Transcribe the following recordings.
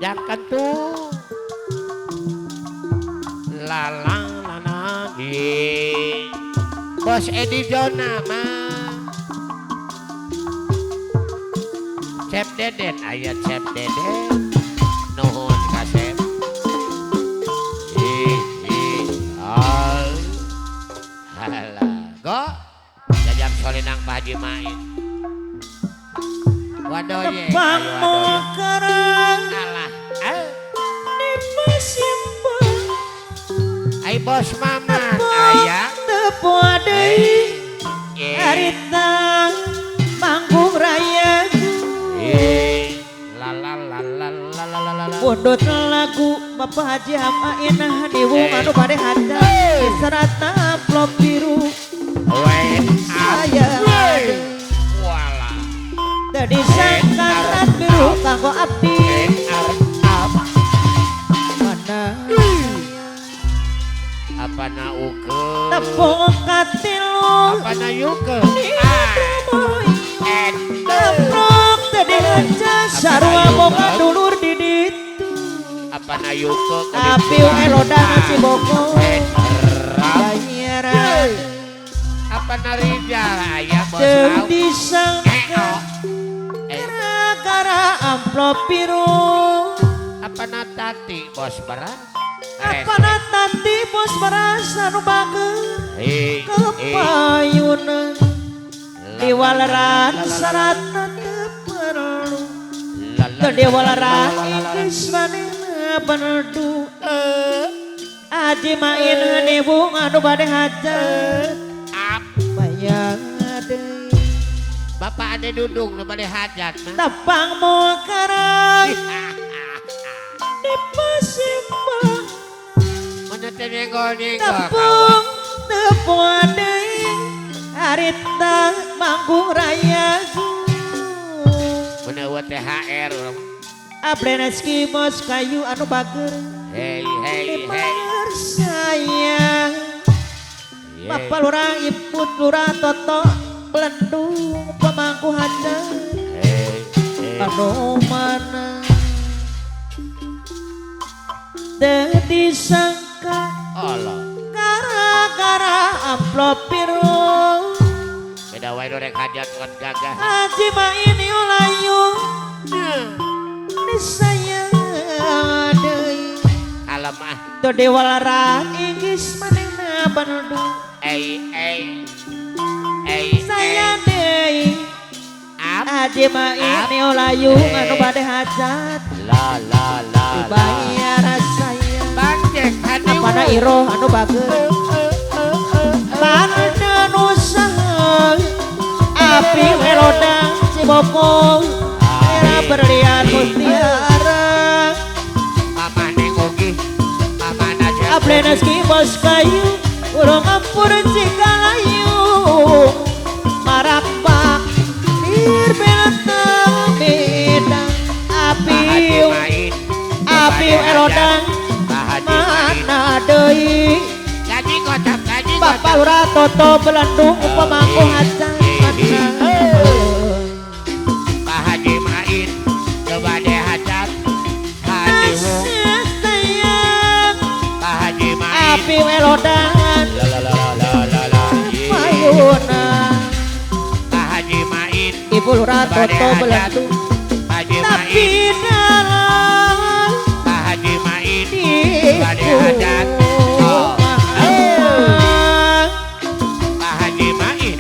Jangan tuh lalang nanani Bos Edi Jona mah Chef Deden ayat Chef Deden nuhun ka Chef halah go jajam solinang Pak Haji main waduh ye Tepang mokarang alah di musim ai bos maman aya tepung adei harita manggung raya la la la la la la la la pundut lagu Bapak Haji Amainah diwung anu bade hada seratna amplop biru saya wala tadi sangkaran biru kanggo abdi mana apa na uke tepung katilu apa na yuke teprok tadi aja sarua boga dulur di ditu apa na yuke api eloda nasi boko banyaran apa na rijal aya bos teu tahu disangka gara-gara amplop biru apa na tati bos beras apa nanti bos merasa nu bager kepayunan di walaran saratna teu perlu teu di walaran geus manehna benerdu aji main nibung anu bade hajat bayang deui bapak ade dudung nu bade hajat mah tepang mokarang di pasimbang tepung tepung adei harita manggung raya menawa THR urang abreneski bos kayu anu bager hey hey hey sayang Bapak lurah ibu lurah toto pelendung pemangku hajat anu mana teu disangka Allah gara-gara amplop biru beda wae rek hajat ngan gagah Haji main yulayu disayang deui kalem ah teu diwalaran inggis manehna benerdu ei saya deui Haji main yulayu anu bade hajat la la la bayar saya bangcek hati apana iroh anu bager mana nusaha api melodang si bokong era berlian mutiara mama neng oge mama naja ableneski bos kayu urang ampur cikalayu marak bak dirbelata beda api melodang mana deui gaji kocak Bapak lurah toto belendung pemangku hajat Pak Haji main coba deh hajat hadiwung sayang Pak Haji main api welodan la la la la la la payuna Pak Haji main ibu lurah toto belendung Pak Haji tapi main dalam Pak Haji main coba deh hajat Pak Haji main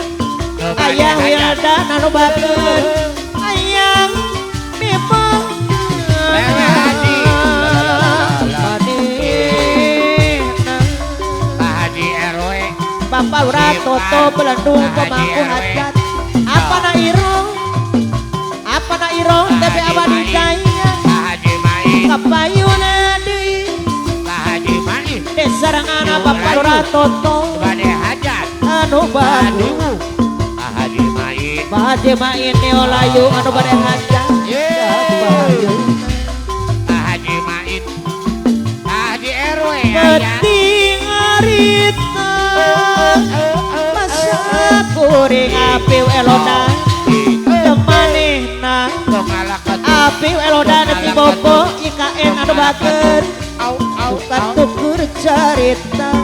coba deh ayah hajat wildan anu bager ayang memang Lewe Haji Pak Haji RW Bapak lurah toto belendung pemangku hajat apa na iro tapi abadi jaya Pak Haji main kapayuna deui Pak Haji main desarangana Bapak lurah toto bade hajat anu bagus Pak Haji main Pak Haji main neolayu anu bade hajat Pak Haji main Pak Haji RW penting arit turing api elodan temanehna api elodan di bobo IKN anu bager bukan tukur cerita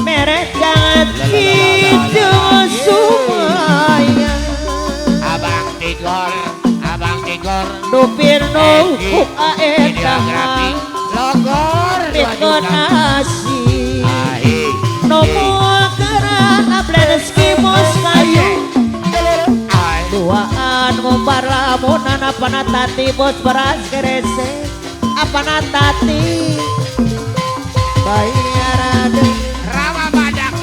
merek jangan gitu sumaya Abang Tigor Dupirno aedahan logor dikonasi nomor kerana bleneski mos kayu duaan ngumbar lamunan apa natati bos beras kerese apa natati bayar ada rawa badak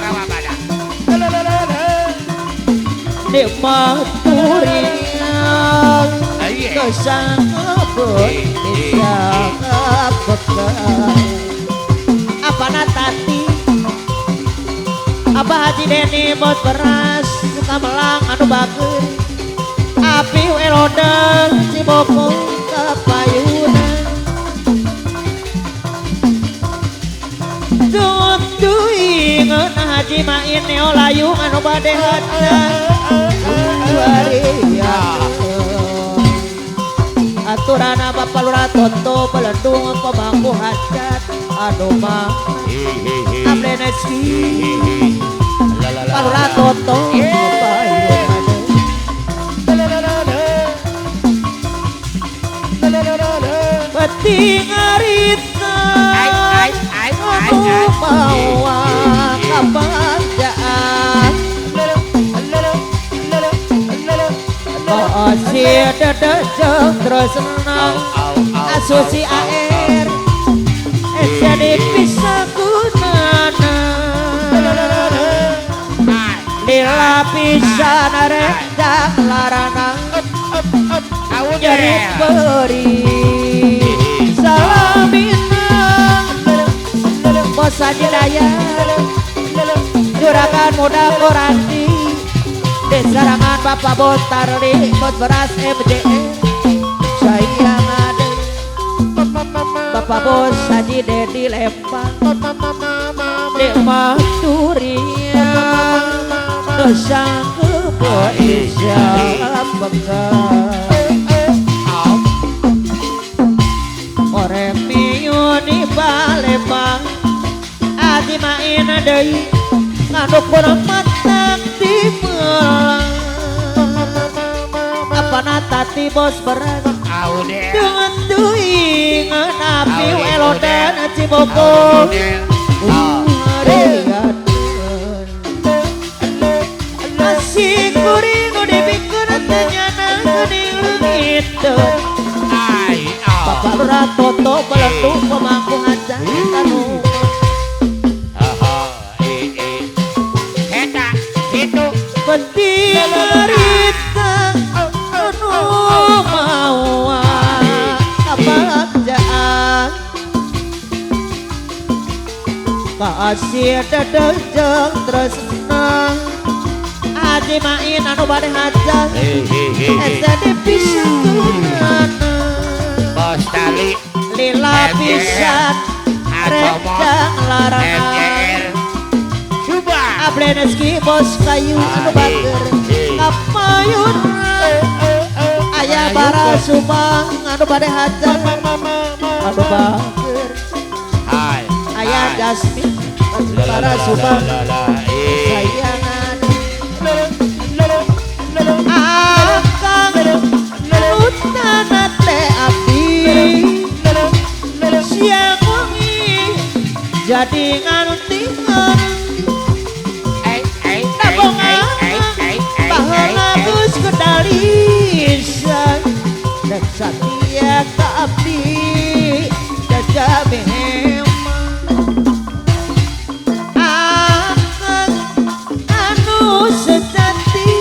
nikmat durian kesangkut bisa kepegang apa natati apa Haji Deni bos beras suka melang anu bager api elodeng ciboko kapayunan tutu inget Haji Main neolayu anu bade hadan aturana Bapak Lurah Toto belendung pemangku hajat aduh mah ableneski Pak Lurah Toto peti ngarita anu bawa kebahagiaan Asih dedejeng terus senang asusi air jadi bisa gunana lila pisan redang larana jadi beri salaminang bos Haji Daya juragan muda koranti desarangan Bapak Bos Tarli bos beras MJR sayang ada Bapak Bos Haji Dedi Lempang nikmat durian dosa kebeisa pegang orek miu di Palembang Haji Main deui ngaduk peremat di melang apa natati bos beras dengan tuingan api elodan ciboko masih kuring udah bikin ternyata kening itu Bapak Lurah Toto belendung pemangku hajat anu peti ngarita anu mawa kebahagiaan kasih dedejeng tresna Haji Main anu bade hajat jadi pisan gunana Bos Tali lila pisan redang larana ableneski bos kayu anu bager kapayun aya bara subang anu bade hajat anu bager aya jasmin bara subang sayangan akang utana teh api siang wengi jadi ngantingan bagus kedalisan dan setia ke abdi jaga memang akan anu sejati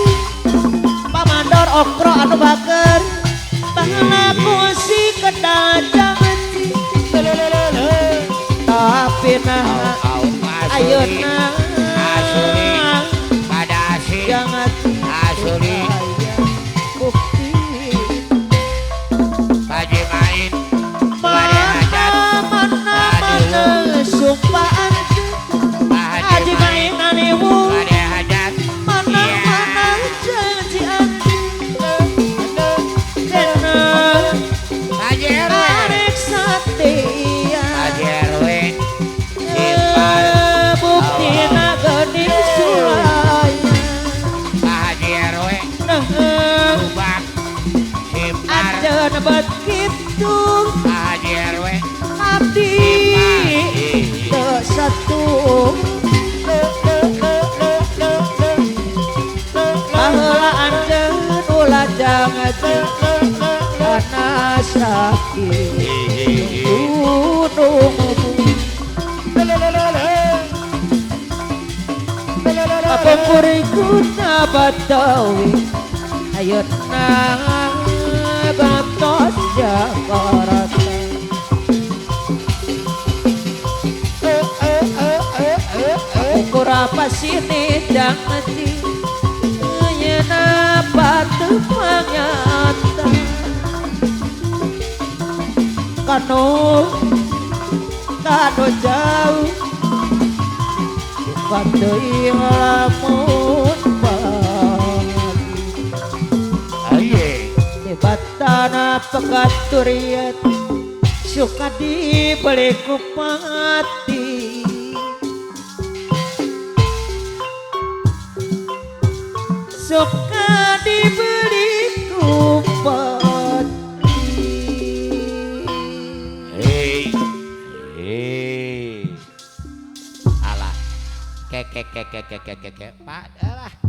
pamandor okro anu bager panglaku si kedajang tapi nah ayeuna jangan Asuli bukti Haji Main mana sumpah Haji Main aniwu mana Baheula anjeun ulah jangan karena sakit Pempurikuna Batawi ayeuna gantos Jakarta ukur apa sini dangeti ayeuna batu panyata kanu jauh Pandai lamun pagi Aye Debatana pekaturiat Suka dibeli ku pati Suka dibeli ku pati Hei alah ke Pak alah